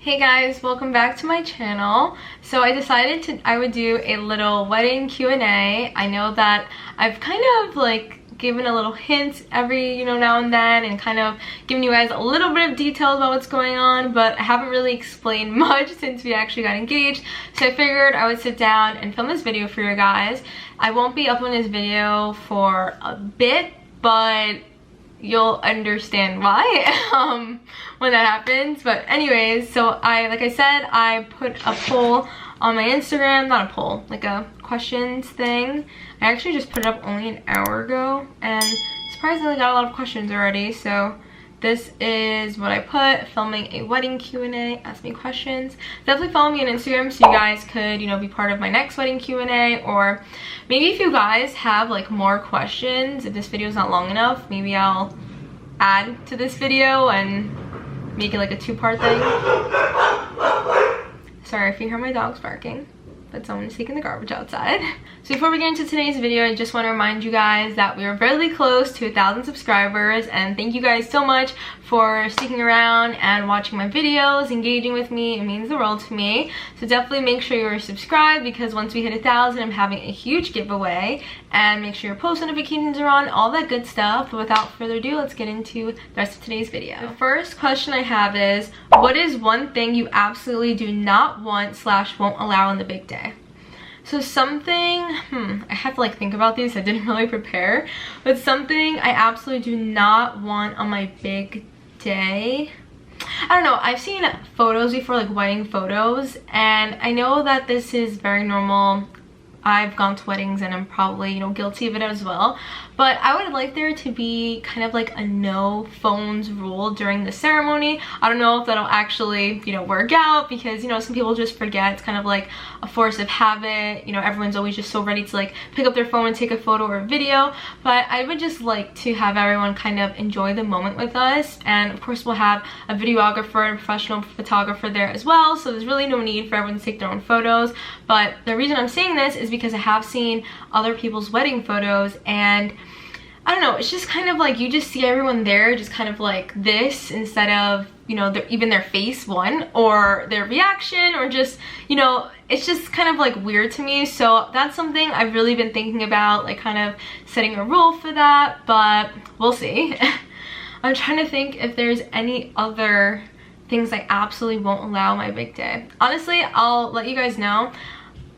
Hey guys, welcome back to my channel. So I decided I would do a little wedding Q&A. I know that I've kind of like given a little hint every now and then and kind of given you guys a little bit of details about what's going on, but I haven't really explained much since we actually got engaged. So I figured I would sit down and film this video for you guys. I won't be uploading this video for a bit, but you'll understand why when that happens. But anyways, so like I said, I put a poll on my Instagram, not a poll, like a questions thing. I actually just put it up only an hour ago and surprisingly got a lot of questions already. So this is what I put: filming a wedding Q&A, ask me questions. Definitely follow me on Instagram so you guys could, be part of my next wedding Q&A, or maybe if you guys have like more questions, if this video is not long enough, maybe I'll add to this video and make it like a two-part thing. Sorry if you hear my dogs barking, but someone is taking the garbage outside. So before we get into today's video, I just want to remind you guys that we are very close to 1,000 subscribers, and thank you guys so much for sticking around and watching my videos, engaging with me. It means the world to me. So definitely make sure you're subscribed, because once we hit 1,000, I'm having a huge giveaway, and make sure your post notifications are on, all that good stuff. But without further ado, let's get into the rest of today's video. The first question I have is, what is one thing you absolutely do not want / won't allow on the big day? So something, I have to like think about these. I didn't really prepare, but something I absolutely do not want on my big day. I don't know, I've seen photos before, like wedding photos, and I know that this is very normal. I've gone to weddings and I'm probably, guilty of it as well. But I would like there to be kind of like a no phones rule during the ceremony. I don't know if that'll actually, work out, because, some people just forget. It's kind of like a force of habit. Everyone's always just so ready to like pick up their phone and take a photo or a video. But I would just like to have everyone kind of enjoy the moment with us. And of course we'll have a videographer and a professional photographer there as well. So there's really no need for everyone to take their own photos. But the reason I'm saying this is because I have seen other people's wedding photos, and I don't know, it's just kind of like you just see everyone there just kind of like this, instead of even their face or their reaction, or just it's just kind of like weird to me. So that's something I've really been thinking about, like kind of setting a rule for that, but we'll see. I'm trying to think if there's any other things I absolutely won't allow my big day. Honestly, I'll let you guys know,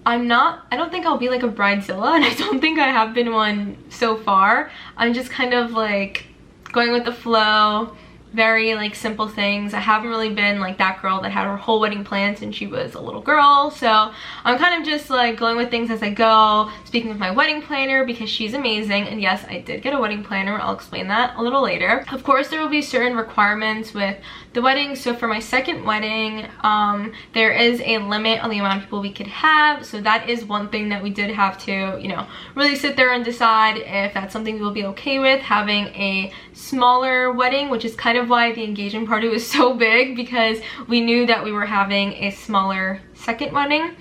I don't think I'll be like a bridezilla, and I don't think I have been one so far. I'm just kind of like going with the flow, very like simple things. I haven't really been like that girl that had her whole wedding planned since she was a little girl. So I'm kind of just like going with things as I go, speaking with my wedding planner because she's amazing. And yes, I did get a wedding planner. I'll explain that a little later. Of course, there will be certain requirements with the wedding. So for my second wedding, there is a limit on the amount of people we could have. So that is one thing that we did have to, really sit there and decide if that's something we'll be okay with, having a smaller wedding, which is kind of why the engagement party was so big, because we knew that we were having a smaller second wedding.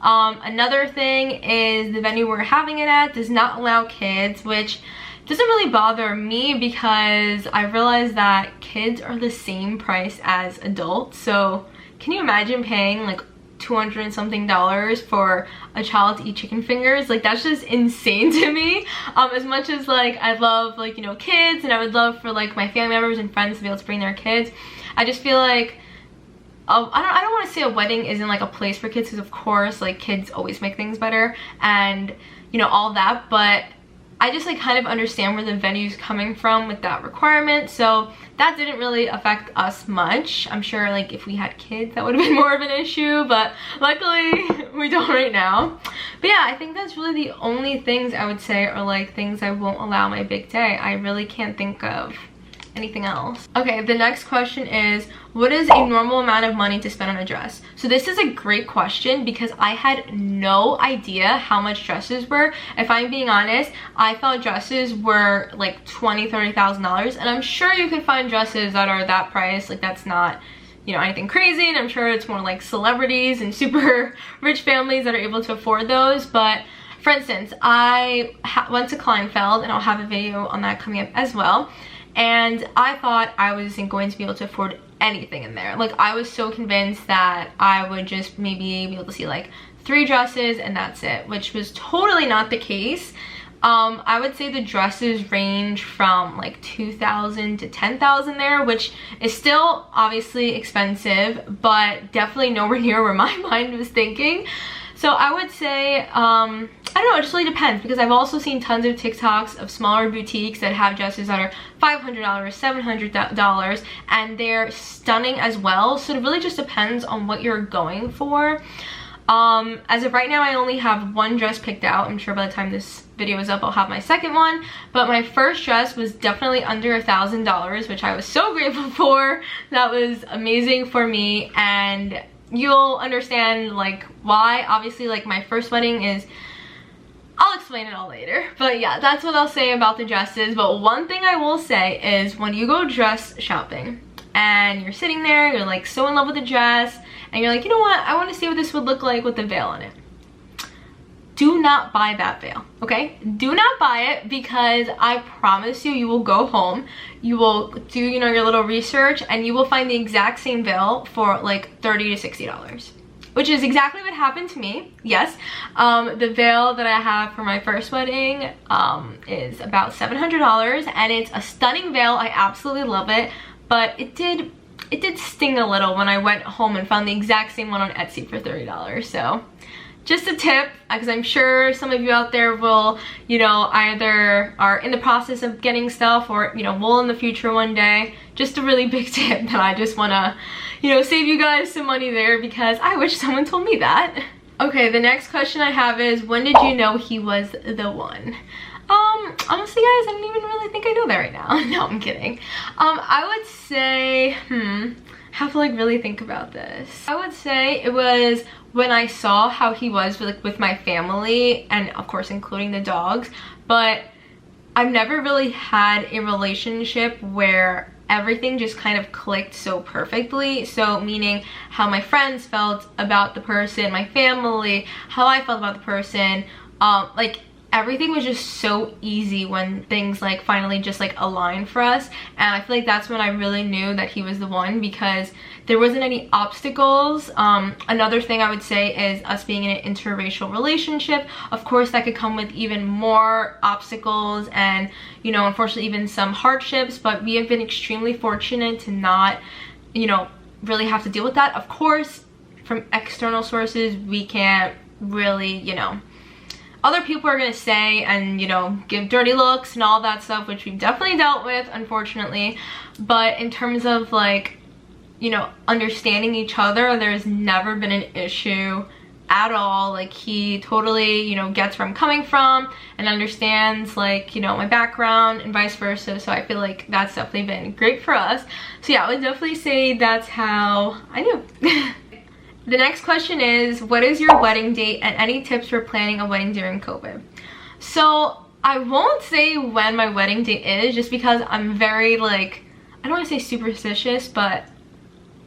Another thing is the venue we're having it at does not allow kids, which doesn't really bother me because I realized that kids are the same price as adults. So can you imagine paying like $200 and something for a child to eat chicken fingers? Like, that's just insane to me. As much as like I love like kids, and I would love for like my family members and friends to be able to bring their kids, I just feel like I don't want to say a wedding isn't like a place for kids, because of course like kids always make things better and all that, but I just like kind of understand where the venue's coming from with that requirement. So that didn't really affect us much. I'm sure like if we had kids that would have been more of an issue, but luckily we don't right now. But yeah, I think that's really the only things I would say are like things I won't allow my big day. I really can't think of anything else. Okay, the next question is, what is a normal amount of money to spend on a dress? So this is a great question because I had no idea how much dresses were. If I'm being honest, I thought dresses were like $20,000-$30,000, and I'm sure you can find dresses that are that price. Like, that's not anything crazy, and I'm sure it's more like celebrities and super rich families that are able to afford those. But for instance, I went to Kleinfeld, and I'll have a video on that coming up as well. And I thought I wasn't going to be able to afford anything in there. Like, I was so convinced that I would just maybe be able to see like 3 dresses and that's it, which was totally not the case. I would say the dresses range from like $2,000 to $10,000 there, which is still obviously expensive, but definitely nowhere near where my mind was thinking. So I would say, I don't know, it just really depends, because I've also seen tons of TikToks of smaller boutiques that have dresses that are $500, $700, and they're stunning as well. So it really just depends on what you're going for. As of right now, I only have 1 dress picked out. I'm sure by the time this video is up, I'll have my second one. But my first dress was definitely under $1,000, which I was so grateful for. That was amazing for me, and you'll understand like why. Obviously, like, my first wedding is, I'll explain it all later. But yeah, that's what I'll say about the dresses. But one thing I will say is, when you go dress shopping and you're sitting there, you're like so in love with the dress, and you're like, you know what, I want to see what this would look like with the veil in it. Do not buy that veil, okay? Do not buy it, because I promise you, you will go home, you will do, you know, your little research, and you will find the exact same veil for like $30 to $60, which is exactly what happened to me. Yes, the veil that I have for my first wedding is about $700, and it's a stunning veil. I absolutely love it, but it did sting a little when I went home and found the exact same one on Etsy for $30. So just a tip, because I'm sure some of you out there will, you know, either are in the process of getting stuff, or, you know, will in the future one day. Just a really big tip that I just want to, you know, save you guys some money there, because I wish someone told me that. Okay, the next question I have is, when did you know he was the one? Honestly, guys, I don't even really think I know that right now. No, I'm kidding. I would say, have to like really think about this. I would say it was when I saw how he was with my family, and of course including the dogs. But I've never really had a relationship where everything just kind of clicked so perfectly. So meaning how my friends felt about the person, my family, how I felt about the person, like everything was just so easy when things like finally just like aligned for us. And I feel like that's when I really knew that he was the one, because there wasn't any obstacles. Another thing I would say is us being in an interracial relationship. Of course, that could come with even more obstacles and, you know, unfortunately even some hardships, but we have been extremely fortunate to not, you know, really have to deal with that. Of course, from external sources, we can't really, you know, other people are gonna say and, you know, give dirty looks and all that stuff, which we've definitely dealt with, unfortunately. But in terms of like, you know, understanding each other, there's never been an issue at all. Like, he totally, you know, gets where I'm coming from and understands, like, you know, my background and vice versa. So I feel like that's definitely been great for us. So yeah, I would definitely say that's how I knew. The next question is, what is your wedding date and any tips for planning a wedding during COVID? So I won't say when my wedding date is, just because I'm very, like, I don't want to say superstitious, but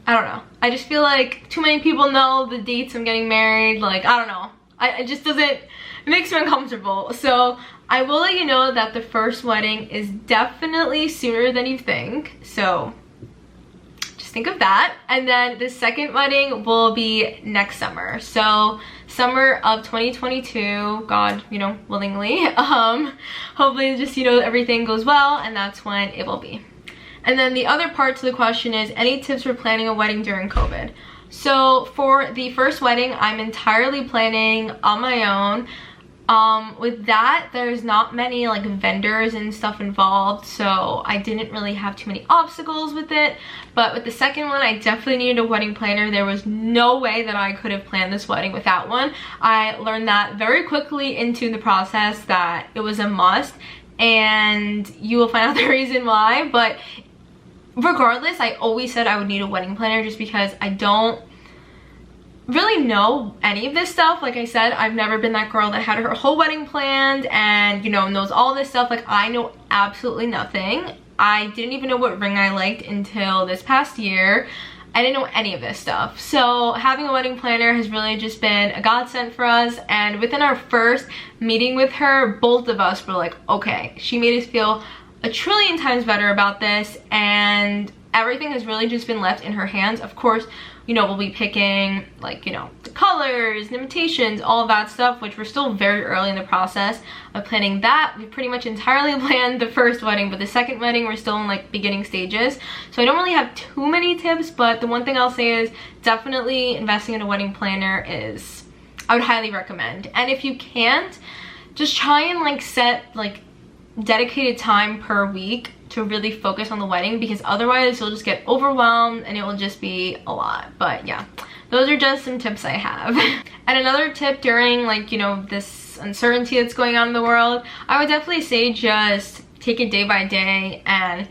I don't know. I just feel like too many people know the dates I'm getting married. Like, I don't know. It just doesn't, it makes me uncomfortable. So I will let you know that the first wedding is definitely sooner than you think. So think of that. And then the second wedding will be next summer, so summer of 2022, God, you know, willingly. Hopefully just, you know, everything goes well, and that's when it will be. And then the other part to the question is, any tips for planning a wedding during COVID? So for the first wedding, I'm entirely planning on my own. With that, there's not many like vendors and stuff involved, so I didn't really have too many obstacles with it. But with the second one, I definitely needed a wedding planner. There was no way that I could have planned this wedding without one. I learned that very quickly into the process, that it was a must, and you will find out the reason why. But regardless, I always said I would need a wedding planner, just because I don't really know any of this stuff. Like I said, I've never been that girl that had her whole wedding planned and, you know, knows all this stuff. Like, I know absolutely nothing. I didn't even know what ring I liked until this past year. I didn't know any of this stuff. So having a wedding planner has really just been a godsend for us. And within our first meeting with her, both of us were like, okay, she made us feel a trillion times better about this. And everything has really just been left in her hands. Of course, you know, we'll be picking like, you know, the colors, the invitations, all of that stuff, which we're still very early in the process of planning that. We pretty much entirely planned the first wedding, but the second wedding we're still in like beginning stages. So I don't really have too many tips, but the one thing I'll say is definitely investing in a wedding planner is, I would highly recommend. And if you can't, just try and like set like dedicated time per week to really focus on the wedding, because otherwise you'll just get overwhelmed and it will just be a lot. But yeah, those are just some tips I have. And another tip during like, you know, this uncertainty that's going on in the world, I would definitely say just take it day by day and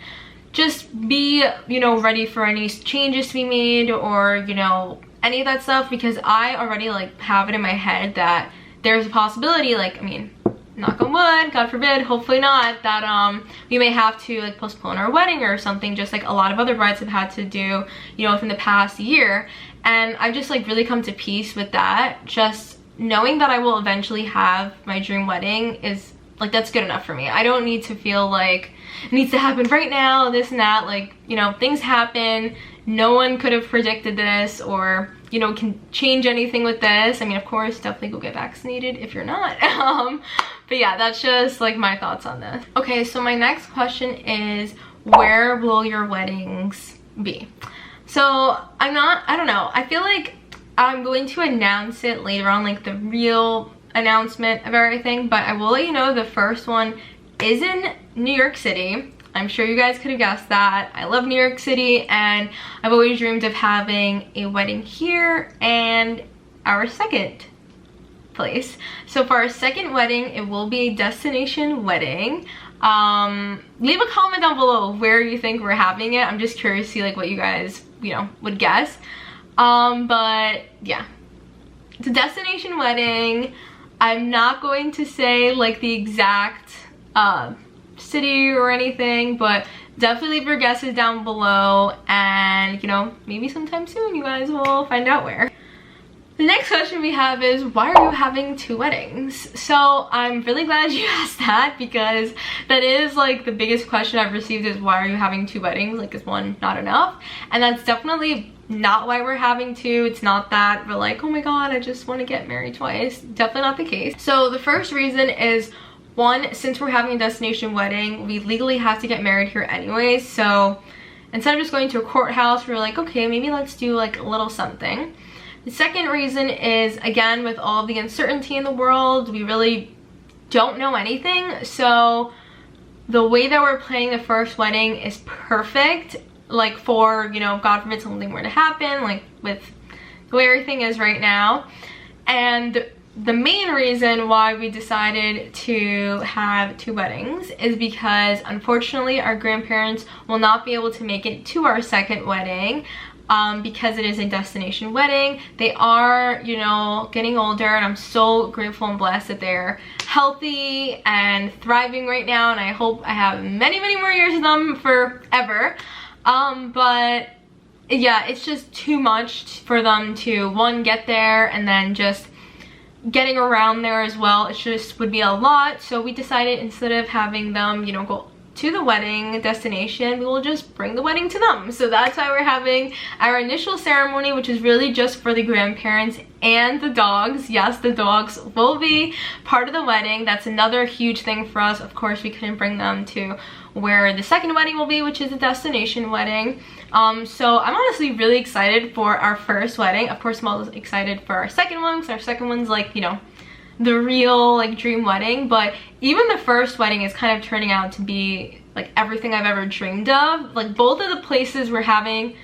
just be, you know, ready for any changes to be made or, you know, any of that stuff, because I already like have it in my head that there's a possibility, like, I mean, knock on wood, God forbid, hopefully not, that we may have to like postpone our wedding or something, just like a lot of other brides have had to do, you know, within the past year. And I've just like really come to peace with that. Just knowing that I will eventually have my dream wedding is like, that's good enough for me. I don't need to feel like it needs to happen right now, this and that. Like, you know, things happen. No one could have predicted this or, you know, can change anything with this. I mean, of course, definitely go get vaccinated if you're not. But yeah, that's just like my thoughts on this. Okay, so my next question is, where will your weddings be? So I don't know. I feel like I'm going to announce it later on, like the real announcement of everything, but I will let you know the first one is in New York City. I'm sure you guys could have guessed that. I love New York City and I've always dreamed of having a wedding here and our second place. So for our second wedding, it will be a destination wedding. Leave a comment down below where you think we're having it. I'm just curious to see like what you guys, you know, would guess. But yeah, it's a destination wedding. I'm not going to say like the exact city or anything, but definitely leave your guesses down below, and you know, maybe sometime soon you guys will find out where. The next question we have is, why are you having 2 weddings? So I'm really glad you asked that, because that is like the biggest question I've received is, why are you having 2 weddings? Like, is one not enough? And that's definitely not why we're having 2. It's not that we're like, oh my god, I just want to get married twice. Definitely not the case. So the first reason is, one, since we're having a destination wedding, we legally have to get married here anyways. So instead of just going to a courthouse, we're like, okay, maybe let's do like a little something. The second reason is, again, with all the uncertainty in the world, we really don't know anything. So the way that we're planning the first wedding is perfect, like for, you know, God forbid something were to happen, like with the way everything is right now. And the main reason why we decided to have 2 weddings is because unfortunately our grandparents will not be able to make it to our second wedding. Because it is a destination wedding. They are, you know, getting older, and I'm so grateful and blessed that they're healthy and thriving right now, and I hope I have many, many more years of them forever. But yeah, it's just too much for them to, one, get there, and then just getting around there as well. It just would be a lot. So we decided, instead of having them, you know, go to the wedding destination, we will just bring the wedding to them. So that's why we're having our initial ceremony, which is really just for the grandparents and the dogs. Yes, the dogs will be part of the wedding. That's another huge thing for us. Of course, we couldn't bring them to where the second wedding will be, which is a destination wedding. So I'm honestly really excited for our first wedding. Of course, I'm also excited for our second one, because our second one's like, you know, the real like dream wedding. But even the first wedding is kind of turning out to be like everything I've ever dreamed of. Like, both of the places we're having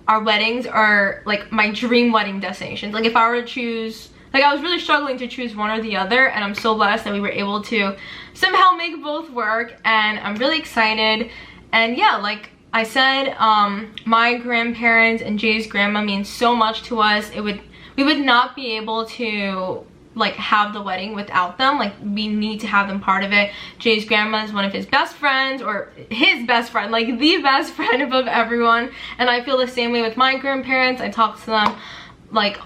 our weddings are like my dream wedding destinations. Like, if I were to choose, like, I was really struggling to choose one or the other, and I'm so blessed that we were able to somehow make both work, and I'm really excited. And yeah, like I said, my grandparents and Jay's grandma mean so much to us. We would not be able to like have the wedding without them. Like, we need to have them part of it. Jay's grandma is one of his best friends, or his best friend, like the best friend above everyone. And I feel the same way with my grandparents. I talk to them like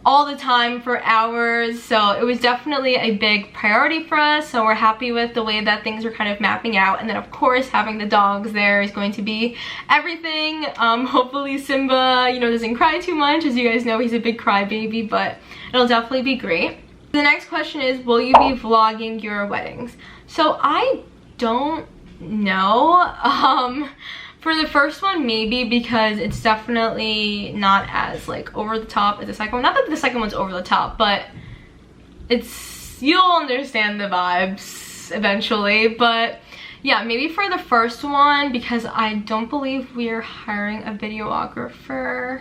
all the time for hours, so it was definitely a big priority for us. So we're happy with the way that things are kind of mapping out, and then of course having the dogs there is going to be everything. Hopefully Simba, you know, doesn't cry too much. As you guys know, he's a big crybaby, but it'll definitely be great. The next question is, will you be vlogging your weddings? So I don't know. For the first one, maybe, because it's definitely not as like over the top as the second one. Not that the second one's over the top, but it's, you'll understand the vibes eventually. But yeah, maybe for the first one, because I don't believe we're hiring a videographer.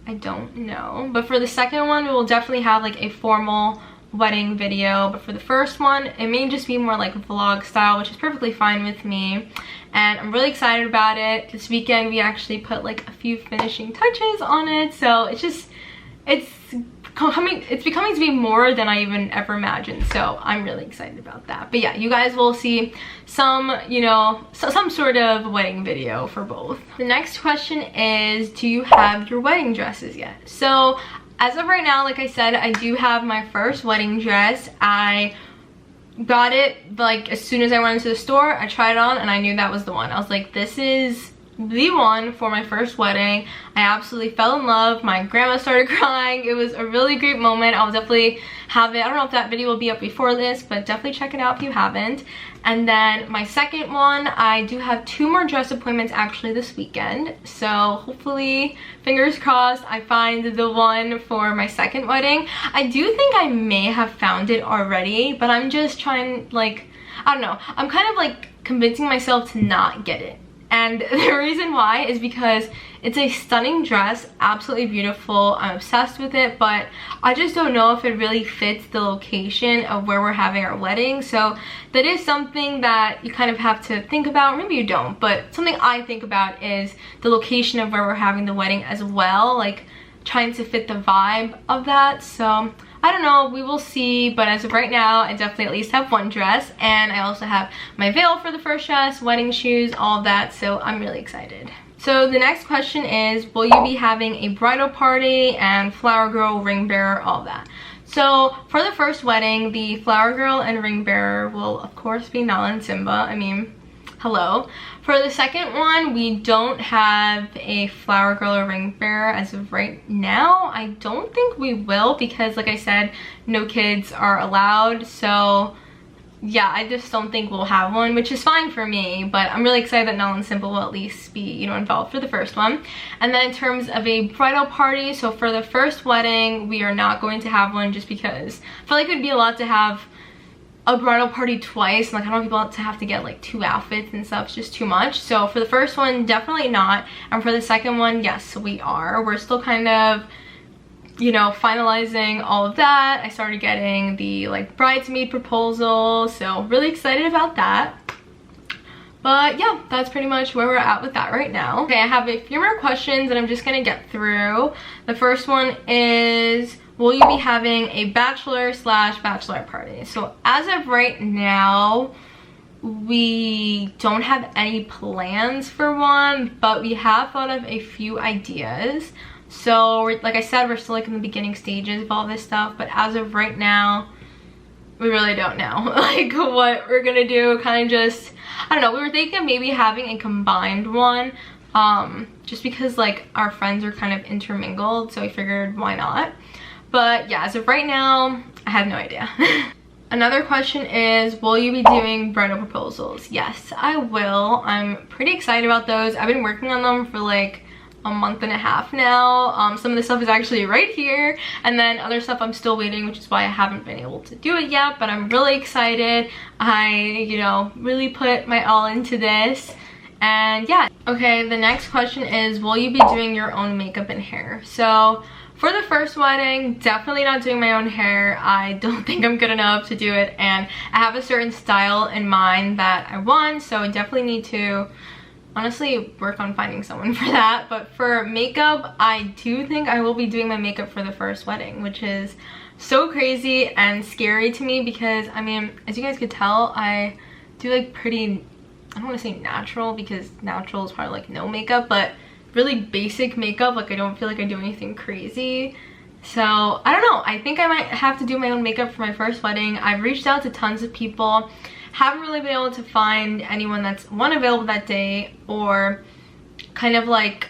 I don't know. But for the second one, we will definitely have like a formal wedding video. But for the first one, it may just be more like vlog style, which is perfectly fine with me. And I'm really excited about it. This weekend we actually put like a few finishing touches on it, so it's becoming to be more than I even ever imagined, so I'm really excited about that. But yeah, you guys will see some, you know, some sort of wedding video for both. The next question is, do you have your wedding dresses yet? So as of right now, like I said, I do have my first wedding dress. I got it like as soon as I went into the store. I tried it on and I knew that was the one. I was like, this is the one for my first wedding. I absolutely fell in love. My grandma started crying. It was a really great moment. I'll definitely have it. I don't know if that video will be up before this, but definitely check it out if you haven't. And then my second one, I do have 2 more dress appointments actually this weekend. So hopefully, fingers crossed, I find the one for my second wedding. I do think I may have found it already, but I'm just trying, like, I don't know. I'm kind of like convincing myself to not get it. And the reason why is because it's a stunning dress, absolutely beautiful. I'm obsessed with it, but I just don't know if it really fits the location of where we're having our wedding. So that is something that you kind of have to think about. Maybe you don't, but something I think about is the location of where we're having the wedding as well, like trying to fit the vibe of that. So I don't know, we will see, but as of right now, I definitely at least have 1 dress, and I also have my veil for the first dress, wedding shoes, all of that, so I'm really excited. So the next question is, will you be having a bridal party and flower girl, ring bearer, all of that? So for the first wedding, the flower girl and ring bearer will of course be Nala and Simba. I mean, hello. For the second one, we don't have a flower girl or ring bearer as of right now. I don't think we will, because like I said, no kids are allowed. So yeah, I just don't think we'll have one, which is fine for me, but I'm really excited that Nala and Simba will at least be, you know, involved for the first one. And then in terms of a bridal party, so for the first wedding, we are not going to have one, just because I feel like it would be a lot to have a bridal party twice. Like, I don't want people to have to get like 2 outfits and stuff. It's just too much. So for the first one, definitely not. And for the second one, yes, we are. We're still kind of, you know, finalizing all of that. I started getting the like bridesmaid proposal, so really excited about that. But yeah, that's pretty much where we're at with that right now. Okay, I have a few more questions that I'm just gonna get through. The first one is, will you be having a bachelor/bachelorette party? So as of right now, we don't have any plans for one, but we have thought of a few ideas. So like I said, we're still like in the beginning stages of all this stuff, but as of right now, we really don't know like what we're gonna do. Kind of just, I don't know, we were thinking of maybe having a combined one, just because like our friends are kind of intermingled, so we figured why not. But yeah, as of right now, I have no idea. Another question is, will you be doing bridal proposals? Yes, I will. I'm pretty excited about those. I've been working on them for like a month and a half now. Some of the stuff is actually right here, and then other stuff I'm still waiting, which is why I haven't been able to do it yet, but I'm really excited. I, you know, really put my all into this, and yeah. Okay, the next question is, will you be doing your own makeup and hair? So for the first wedding, definitely not doing my own hair. I don't think I'm good enough to do it, and I have a certain style in mind that I want, so I definitely need to honestly work on finding someone for that. But for makeup, I do think I will be doing my makeup for the first wedding, which is so crazy and scary to me, because I mean, as you guys could tell, I do like pretty, I don't want to say natural, because natural is probably like no makeup, but really basic makeup. Like, I don't feel like I do anything crazy. So I don't know, I think I might have to do my own makeup for my first wedding. I've reached out to tons of people, haven't really been able to find anyone that's available that day or kind of like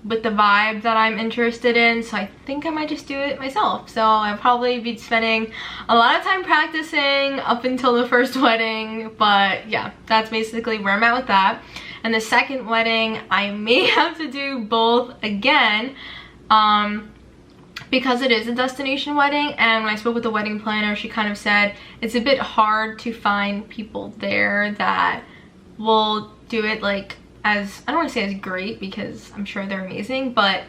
with the vibe that I'm interested in. So I think I might just do it myself. So I'll probably be spending a lot of time practicing up until the first wedding, but yeah, that's basically where I'm at with that. And the second wedding, I may have to do both again, because it is a destination wedding, and when I spoke with the wedding planner, she kind of said it's a bit hard to find people there that will do it like as, I don't want to say as great because I'm sure they're amazing, but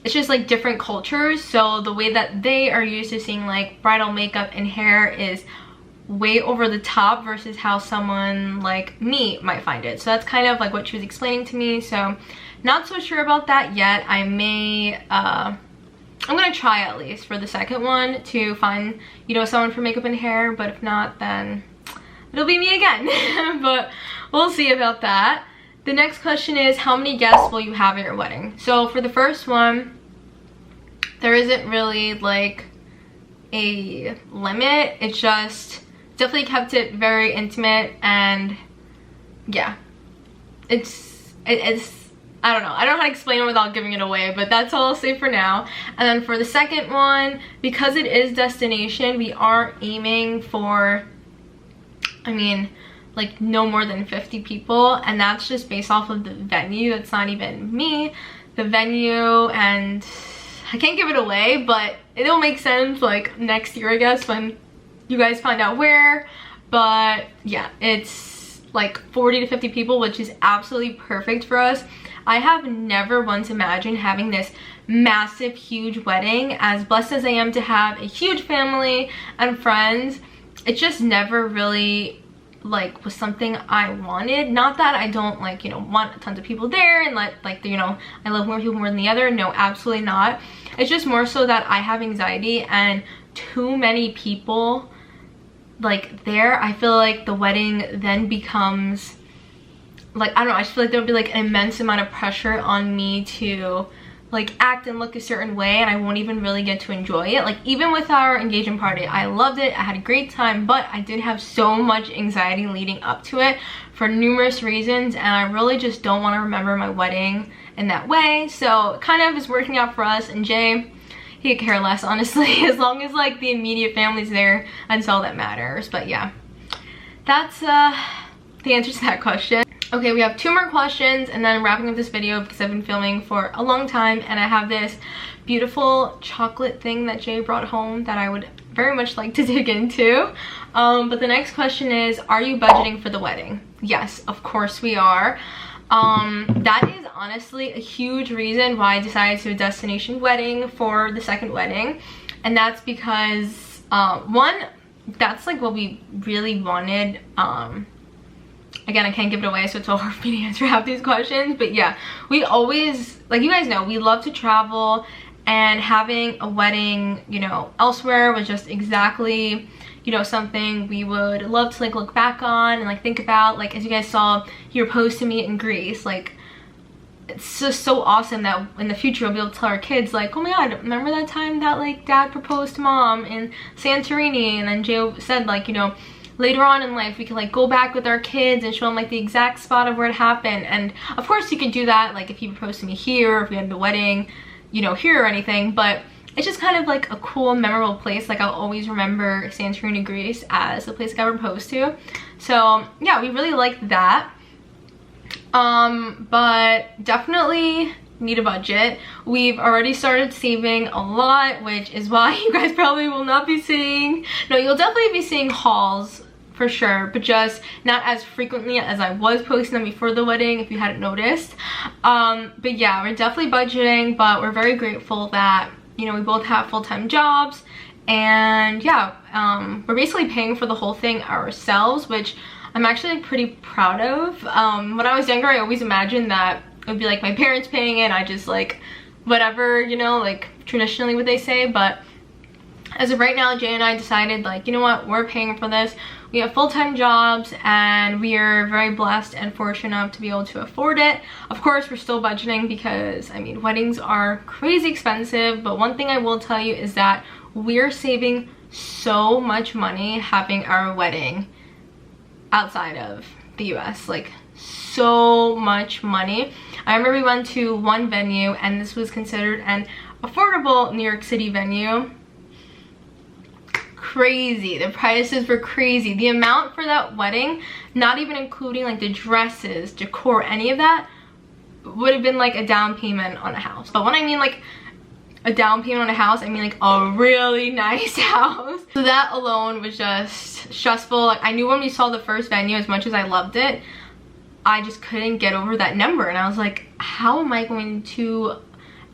it's just like different cultures. So the way that they are used to seeing like bridal makeup and hair is way over the top versus how someone like me might find it. So that's kind of like what she was explaining to me. So not so sure about that yet. I may I'm gonna try at least for the second one to find, you know, someone for makeup and hair, but if not, then it'll be me again. But we'll see about that. The next question is, how many guests will you have at your wedding? So for the first one, there isn't really like a limit. It's just definitely kept it very intimate, and yeah, it's I don't know. I don't know how to explain it without giving it away, but that's all I'll say for now. And then for the second one, because it is destination, we are aiming for, I mean, like no more than 50 people, and that's just based off of the venue. That's not even me, the venue, and I can't give it away, but it'll make sense like next year, I guess, when you guys find out where. But yeah, it's like 40 to 50 people, which is absolutely perfect for us. I have never once imagined having this massive, huge wedding. As blessed as I am to have a huge family and friends, it just never really like was something I wanted. Not that I don't like, you know, want tons of people there and like you know, I love more people more than the other. No, absolutely not. It's just more so that I have anxiety, and too many people like there, I feel like the wedding then becomes like, I don't know, I just feel like there would be like an immense amount of pressure on me to like act and look a certain way, and I won't even really get to enjoy it. Like even with our engagement party, I loved it, I had a great time, but I did have so much anxiety leading up to it for numerous reasons, and I really just don't want to remember my wedding in that way. So it kind of is working out for us, and Jay, he could care less, honestly, as long as like the immediate family's there, that's all that matters. But yeah, that's the answer to that question. Okay, we have 2 more questions and then I'm wrapping up this video because I've been filming for a long time, and I have this beautiful chocolate thing that Jay brought home that I would very much like to dig into. But the next question is, are you budgeting for the wedding? Yes, of course we are. That is honestly a huge reason why I decided to do a destination wedding for the second wedding, and that's because one, that's like what we really wanted. Again, I can't give it away, so it's all hard for me to answer half these questions, but yeah, we always, like you guys know, we love to travel, and having a wedding, you know, elsewhere was just exactly, you know, something we would love to like look back on and like think about. Like as you guys saw your post to me in Greece, like it's just so awesome that in the future we'll be able to tell our kids like, oh my god, remember that time that like dad proposed to mom in Santorini? And then Jay said like, you know, later on in life we can like go back with our kids and show them like the exact spot of where it happened. And of course you can do that like if he proposed to me here, or if we had the wedding, you know, here or anything, but it's just kind of like a cool, memorable place. Like I'll always remember Santorini, Greece as the place I got proposed to. So yeah, we really like that. But definitely need a budget. We've already started saving a lot, which is why you guys probably will not be seeing, no, you'll definitely be seeing hauls for sure, but just not as frequently as I was posting them before the wedding, if you hadn't noticed. But yeah, we're definitely budgeting, but we're very grateful that, you know, we both have full-time jobs, and yeah, we're basically paying for the whole thing ourselves, which I'm actually pretty proud of. When I was younger, I always imagined that it would be like my parents paying it, I just like whatever, you know, like traditionally what they say. But as of right now, Jay and I decided like, you know what, we're paying for this. we have full-time jobs, and we are very blessed and fortunate enough to be able to afford it. Of course, we're still budgeting because, I mean, weddings are crazy expensive, but one thing I will tell you is that we're saving so much money having our wedding outside of the US, like so much money. I remember we went to one venue, and this was considered an affordable New York City venue. Crazy, the prices were crazy. The amount for that wedding, not even including like the dresses, decor, any of that, would have been like a down payment on a house. But when I mean like a down payment on a house, I mean like a really nice house. So that alone was just stressful. Like, I knew when we saw the first venue, as much as I loved it, I just couldn't get over that number. And I was like, how am I going to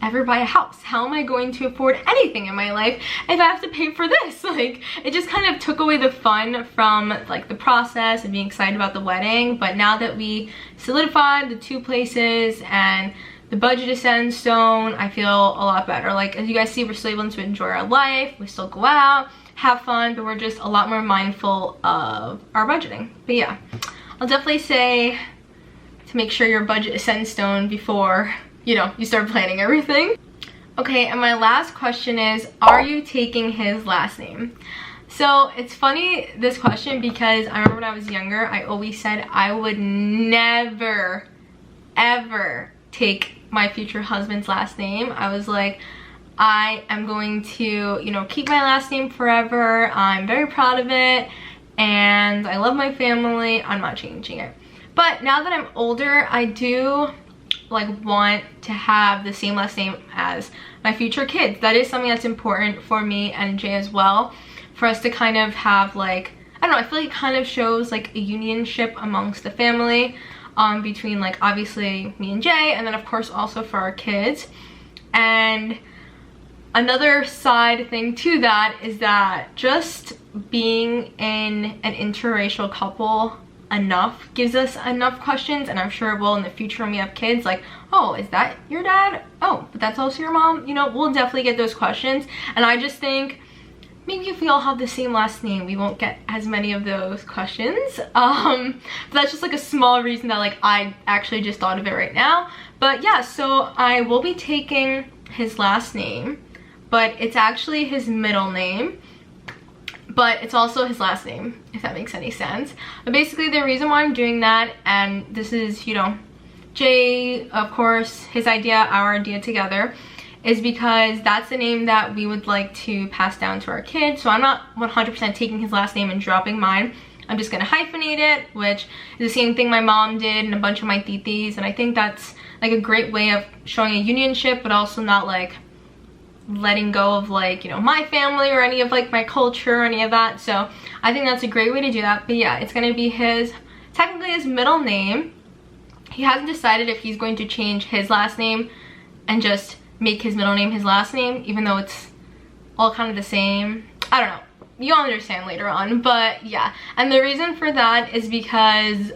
ever buy a house? How am I going to afford anything in my life if I have to pay for this? Like, it just kind of took away the fun from like the process and being excited about the wedding. But now that we solidified the 2 places and the budget is set in stone, I feel a lot better. Like, as you guys see, we're still able to enjoy our life. We still go out, have fun, but we're just a lot more mindful of our budgeting. But yeah, I'll definitely say to make sure your budget is set in stone before, you know, you start planning everything. Okay, and my last question is, are you taking his last name? So it's funny, this question, because I remember when I was younger, I always said I would never, ever take my future husband's last name. I was like, I am going to, you know, keep my last name forever. I'm very proud of it, and I love my family. I'm not changing it. But now that I'm older, I do like want to have the same last name as my future kids. That is something that's important for me and Jay as well, for us to kind of have like, I don't know, I feel like it kind of shows like a unionship amongst the family, between like obviously me and Jay, and then of course also for our kids. And another side thing to that is that just being in an interracial couple enough gives us enough questions, and I'm sure it will in the future when we have kids, like, oh, is that your dad? Oh, but that's also your mom? You know, we'll definitely get those questions. And I just think maybe if we all have the same last name, we won't get as many of those questions. But that's just like a small reason that like I actually just thought of it right now. But yeah, so I will be taking his last name, but it's actually his middle name, but it's also his last name, if that makes any sense. But basically the reason why I'm doing that, and this is, you know, Jay, of course, his idea, our idea together, is because that's the name that we would like to pass down to our kids. So I'm not 100% taking his last name and dropping mine. I'm just gonna hyphenate it, which is the same thing my mom did and a bunch of my titis, and I think that's like a great way of showing a unionship, but also not like letting go of like, you know, my family or any of like my culture or any of that. So I think that's a great way to do that. But yeah, it's gonna be his, technically his middle name. He hasn't decided if he's going to change his last name and just make his middle name his last name, even though it's all kind of the same. I don't know, you'll understand later on. But yeah, and the reason for that is because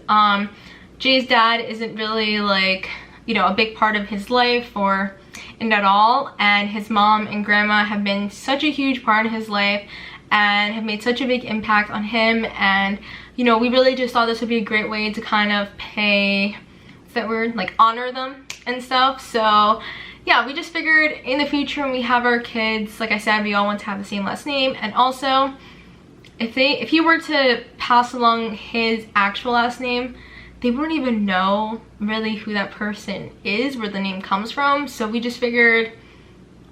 Jay's dad isn't really like, you know, a big part of his life or in at all, and his mom and grandma have been such a huge part of his life and have made such a big impact on him. And you know, we really just thought this would be a great way to kind of pay, what's that word, like honor them and stuff. So yeah, we just figured in the future when we have our kids, like I said, we all want to have the same last name. And also if he were to pass along his actual last name, they wouldn't even know really who that person is, where the name comes from. So we just figured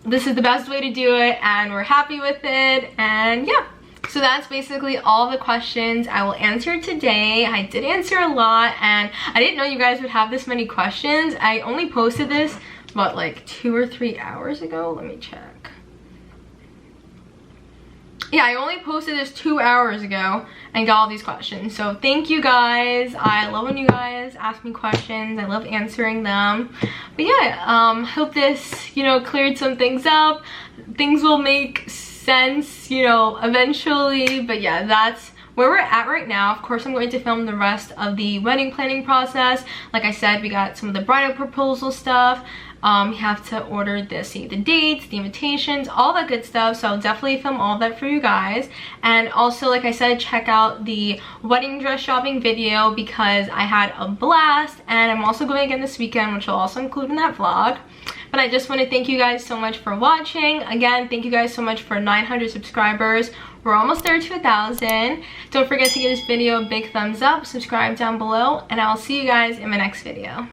this is the best way to do it, and we're happy with it. And yeah, so that's basically all the questions I will answer today. I did answer a lot, and I didn't know you guys would have this many questions. I only posted this about like 2 or 3 hours ago. Let me check. Yeah, I only posted this 2 hours ago and got all these questions. So thank you guys. I love when you guys ask me questions. I love answering them. But yeah, hope this, you know, cleared some things up. Things will make sense, you know, eventually. But yeah, that's where we're at right now. Of course, I'm going to film the rest of the wedding planning process. Like I said, we got some of the bridal proposal stuff. You have to order the save the dates, the invitations, all that good stuff. So I'll definitely film all that for you guys. And also, like I said, check out the wedding dress shopping video because I had a blast, and I'm also going again this weekend, which I'll also include in that vlog. But I just want to thank you guys so much for watching. Again, thank you guys so much for 900 subscribers. We're almost there to 1,000. Don't forget to give this video a big thumbs up, subscribe down below, and I'll see you guys in my next video.